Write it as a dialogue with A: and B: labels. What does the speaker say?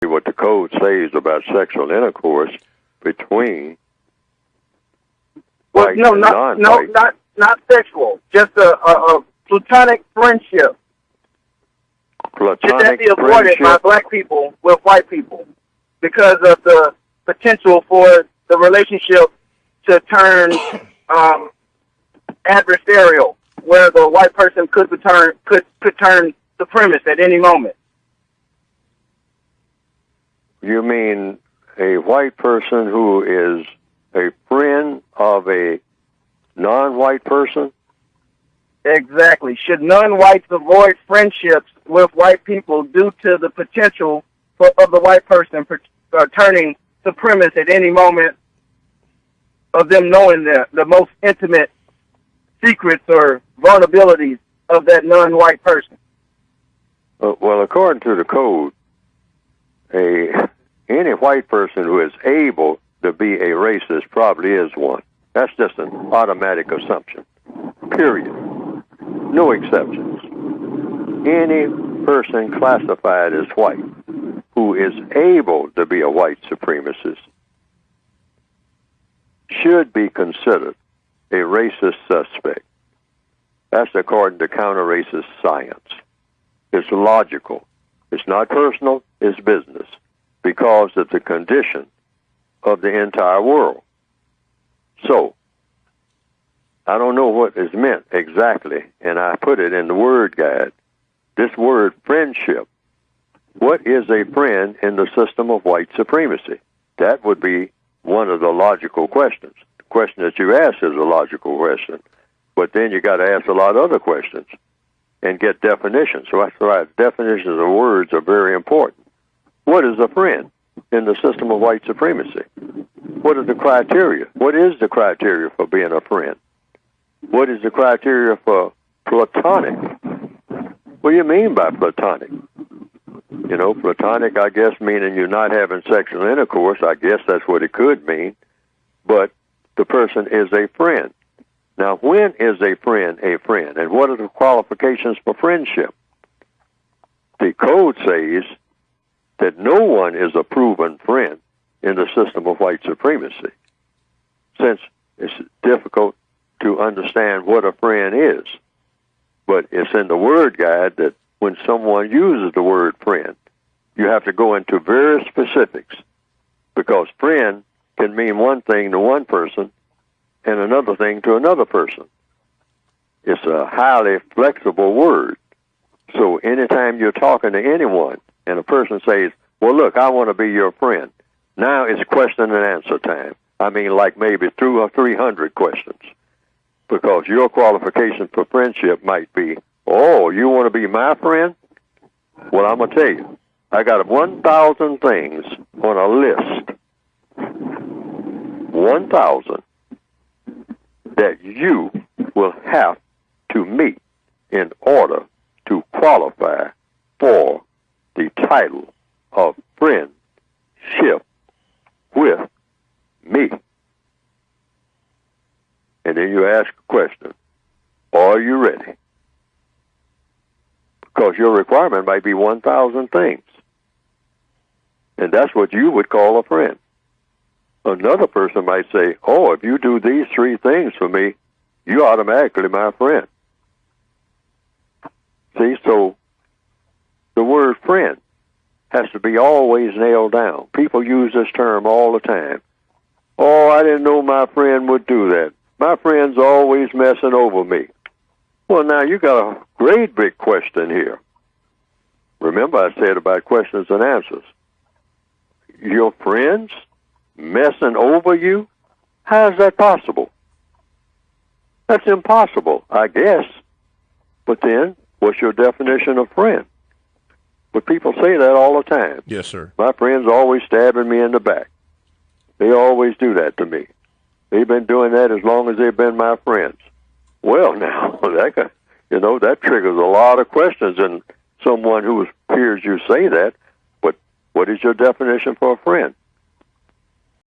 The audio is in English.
A: what the code says about sexual intercourse between white and non-white.
B: Not sexual. Just a platonic friendship.
A: Platonic
B: Should that be avoided by black people with white people because of the potential for the relationship to turn adversarial, where the white person could turn supremacist at any moment?
A: You mean a white person who is a friend of a non-white person?
B: Exactly. Should non-whites avoid friendships with white people due to the potential of the white person turning supremacist at any moment of them knowing the most intimate secrets or vulnerabilities of that non-white person?
A: Well, according to the code, any white person who is able to be a racist probably is one. That's just an automatic assumption. Period. No exceptions. Any person classified as white who is able to be a white supremacist should be considered a racist suspect. That's according to counter-racist science. It's logical. It's not personal, it's business, because it's the condition of the entire world. So, I don't know what is meant exactly, and I put it in the word guide. This word friendship. What is a friend in the system of white supremacy? That would be one of the logical questions. The question that you ask is a logical question, but then you got to ask a lot of other questions and get definitions. So that's why definitions of words are very important. What is a friend in the system of white supremacy? What are the criteria? What is the criteria for being a friend? What is the criteria for platonic? What do you mean by platonic? You know, platonic, I guess, meaning you're not having sexual intercourse. I guess that's what it could mean. But the person is a friend. Now, when is a friend a friend? And what are the qualifications for friendship? The code says that no one is a proven friend in the system of white supremacy, since it's difficult to understand what a friend is. But it's in the word guide that when someone uses the word friend, you have to go into very specifics, because friend can mean one thing to one person and another thing to another person. It's a highly flexible word. So anytime you're talking to anyone and a person says, well, look, I want to be your friend, now it's question and answer time. I mean, like maybe 200 or 300 questions, because your qualification for friendship might be, oh, you want to be my friend? Well, I'm going to tell you, I got 1,000 things on a list, 1,000, that you will have to meet in order to qualify for the title of friendship with me. And then you ask a question, are you ready? Because your requirement might be 1,000 things. And that's what you would call a friend. Another person might say, oh, if you do these 3 things for me, you're automatically my friend. See, so the word friend has to be always nailed down. People use this term all the time. Oh, I didn't know my friend would do that. My friend's always messing over me. Well, now you got a great big question here. Remember I said about questions and answers. Your friends messing over you? How is that possible? That's impossible, I guess. But then, what's your definition of friend? But people say that all the time.
C: Yes, sir.
A: My friend's always stabbing me in the back. They always do that to me. They've been doing that as long as they've been my friends. Well, now, that triggers a lot of questions in someone who hears you say that. But what is your definition for a friend?